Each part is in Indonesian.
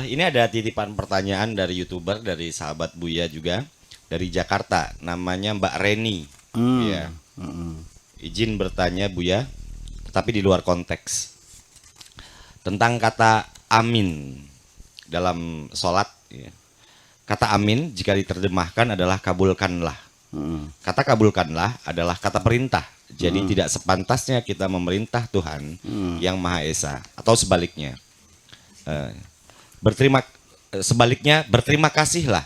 Ini ada titipan pertanyaan dari YouTuber, dari sahabat Buya juga, dari Jakarta, namanya Mbak Reni. Buya, izin bertanya Buya, tapi di luar konteks, tentang kata amin dalam sholat. Ya. Kata amin jika diterjemahkan adalah kabulkanlah. Kata kabulkanlah adalah kata perintah. Jadi tidak sepantasnya kita memerintah Tuhan yang Maha Esa, atau sebaliknya. Eh, berterima Sebaliknya berterima kasihlah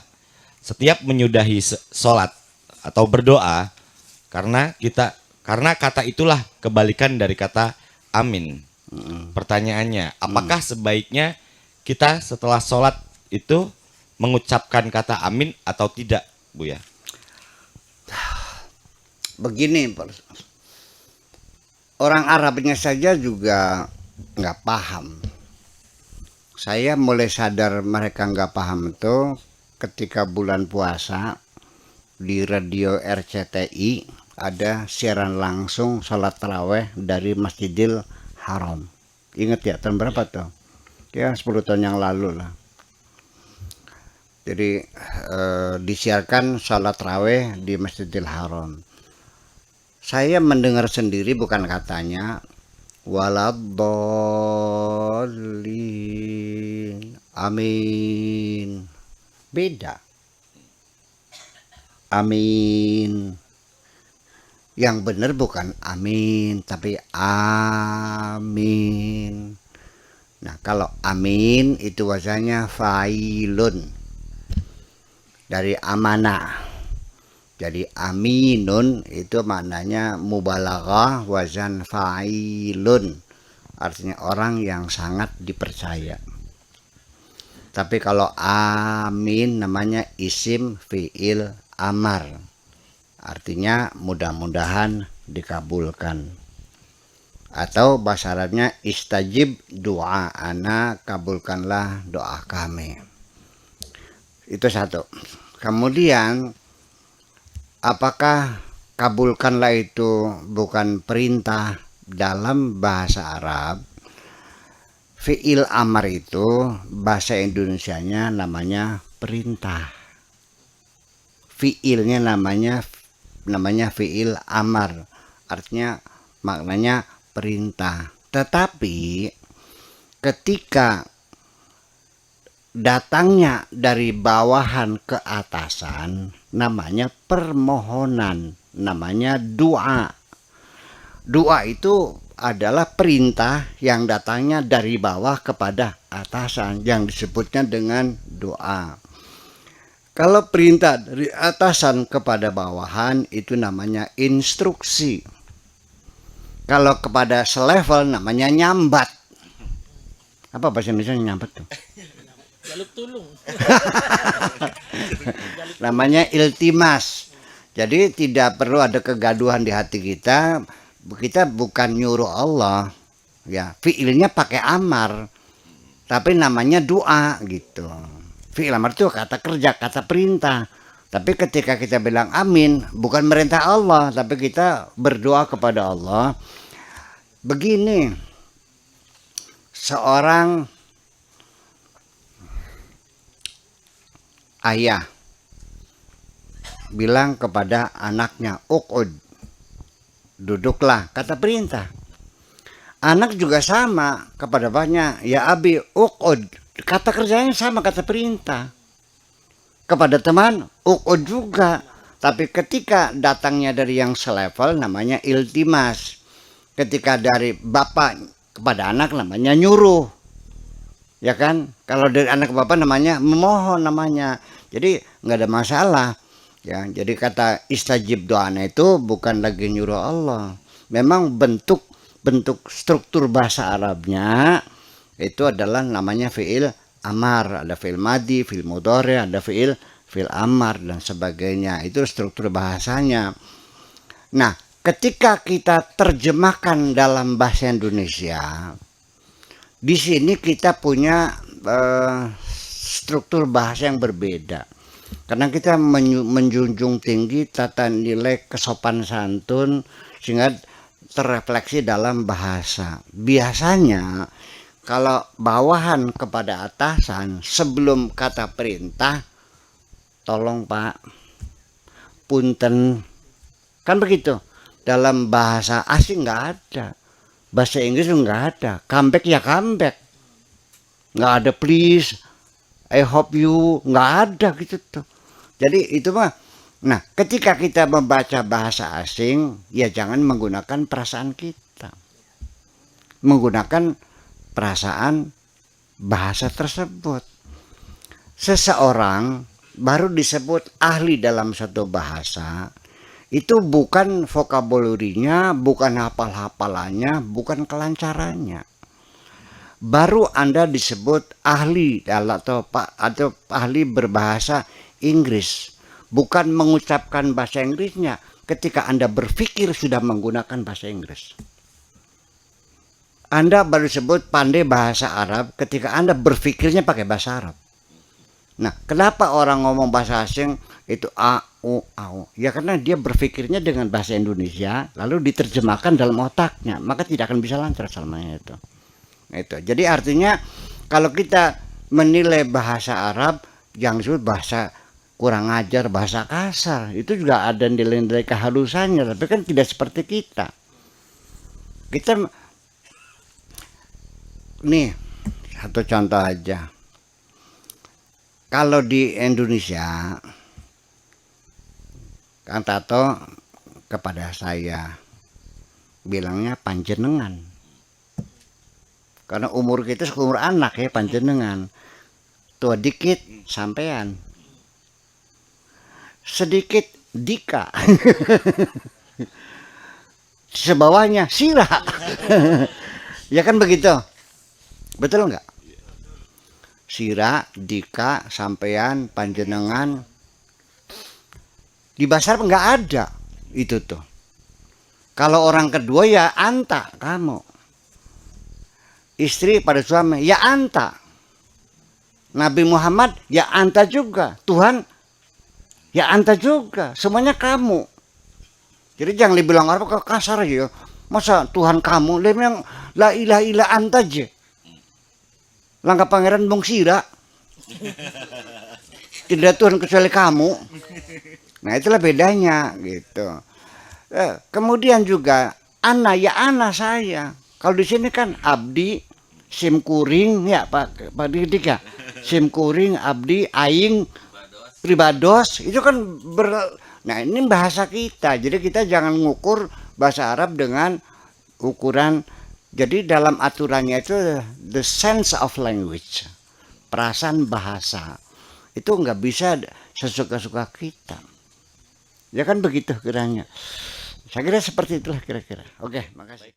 setiap menyudahi sholat atau berdoa, karena kata itulah kebalikan dari kata amin. Pertanyaannya, apakah sebaiknya kita setelah sholat itu mengucapkan kata amin atau tidak, Bu ya? Begini, orang Arabnya saja juga nggak paham. Saya mulai sadar mereka nggak paham itu ketika bulan puasa di radio RCTI ada siaran langsung sholat taraweh dari Masjidil Haram. Ingat ya, tahun berapa tuh? Ya 10 tahun yang lalu lah. Jadi disiarkan sholat taraweh di Masjidil Haram. Saya mendengar sendiri, bukan katanya, waladdallin amin, beda. Amin yang benar bukan amin tapi amin. Nah, kalau amin itu wazannya failun dari amanah. Jadi aminun itu maknanya mubalaghah, wazan fa'ilun. Artinya orang yang sangat dipercaya. Tapi kalau amin namanya isim fi'il amar. Artinya mudah-mudahan dikabulkan. Atau bahasa Arabnya istajib doa ana, kabulkanlah doa kami. Itu satu. Kemudian apakah kabulkanlah itu bukan perintah? Dalam bahasa Arab, fi'il amar itu bahasa Indonesianya namanya perintah. Fi'ilnya namanya fi'il amar. Artinya maknanya perintah. Tetapi ketika datangnya dari bawahan ke atasan namanya permohonan, namanya doa. Doa itu adalah perintah yang datangnya dari bawah kepada atasan yang disebutnya dengan doa. Kalau perintah dari atasan kepada bawahan itu namanya instruksi. Kalau kepada selevel namanya nyambat. Apa bahasa Indonesia nyambat tuh? Jaluk tulung. Namanya iltimas. Jadi tidak perlu ada kegaduhan di hati kita. Kita bukan nyuruh Allah, ya. Fiilnya pakai amar, tapi namanya doa gitu. Fiil amar itu kata kerja, kata perintah. Tapi ketika kita bilang amin, bukan merintah Allah, tapi kita berdoa kepada Allah. Begini, seorang ayah bilang kepada anaknya, uqud, duduklah, kata perintah. Anak juga sama kepada bapaknya, ya abi uqud, kata kerjanya sama, kata perintah. Kepada teman, uqud juga. Tapi ketika datangnya dari yang selevel namanya iltimas. Ketika dari bapak kepada anak namanya nyuruh. Ya kan? Kalau dari anak ke bapak namanya memohon namanya. Jadi nggak ada masalah. Ya, jadi kata istajib doana itu bukan lagi nyuruh Allah. Memang bentuk struktur bahasa Arabnya itu adalah namanya fiil amar, ada fiil madi, fiil mudhari, ada fiil amar dan sebagainya. Itu struktur bahasanya. Nah, ketika kita terjemahkan dalam bahasa Indonesia, di sini kita punya struktur bahasa yang berbeda. Karena kita menjunjung tinggi tata nilai kesopan santun sehingga terrefleksi dalam bahasa. Biasanya kalau bawahan kepada atasan sebelum kata perintah, tolong Pak, punten, kan begitu. Dalam bahasa asing nggak ada, bahasa Inggris nggak ada. Comeback ya comeback, nggak ada please, I hope you, nggak ada gitu tuh. Jadi itu mah. Nah, ketika kita membaca bahasa asing, ya jangan menggunakan perasaan kita, menggunakan perasaan bahasa tersebut. Seseorang baru disebut ahli dalam satu bahasa, itu bukan vokabularinya, bukan hafal-hafalannya, bukan kelancarannya. Baru Anda disebut ahli atau ahli berbahasa Inggris, bukan mengucapkan bahasa Inggrisnya ketika Anda berpikir sudah menggunakan bahasa Inggris. Anda baru disebut pandai bahasa Arab ketika Anda berpikirnya pakai bahasa Arab. Nah, kenapa orang ngomong bahasa asing itu a, u, au? Ya karena dia berpikirnya dengan bahasa Indonesia, lalu diterjemahkan dalam otaknya, maka tidak akan bisa lancar selamanya itu. Itu. Jadi artinya kalau kita menilai bahasa Arab yang disebut bahasa kurang ajar, bahasa kasar, itu juga ada nilai-nilai kehalusannya, tapi kan tidak seperti kita. Kita nih satu contoh aja. Kalau di Indonesia, Kang Tato kepada saya bilangnya panjenengan, karena umur kita seumur anak ya, panjenengan. Tua dikit sampean, sedikit Dika, sebawahnya Sira. Ya kan begitu, betul nggak? Sira, Dika, sampean, panjenengan. Di bahasa Arab nggak ada itu tuh. Kalau orang kedua ya anta, kamu. Istri pada suami ya anta. Nabi Muhammad ya anta juga. Tuhan ya anta juga. Semuanya kamu. Jadi jangan dibilang Arab kasar aja ya. Masa Tuhan kamu, dia bilang la ilaha illa anta aja. Langkah pangeran Bung Sira. Tidak Tuhan kecuali kamu. Nah itulah bedanya gitu. Kemudian juga ana ya ana saya. Kalau di sini kan abdi, simkuring ya Pak Didik ya. Simkuring, abdi, aing, pribados itu kan nah ini bahasa kita. Jadi kita jangan ngukur bahasa Arab dengan ukuran. Jadi dalam aturannya itu the sense of language, perasaan bahasa itu nggak bisa sesuka-suka kita. Ya kan begitu kiranya. Saya kira seperti itulah kira-kira. Oke, makasih.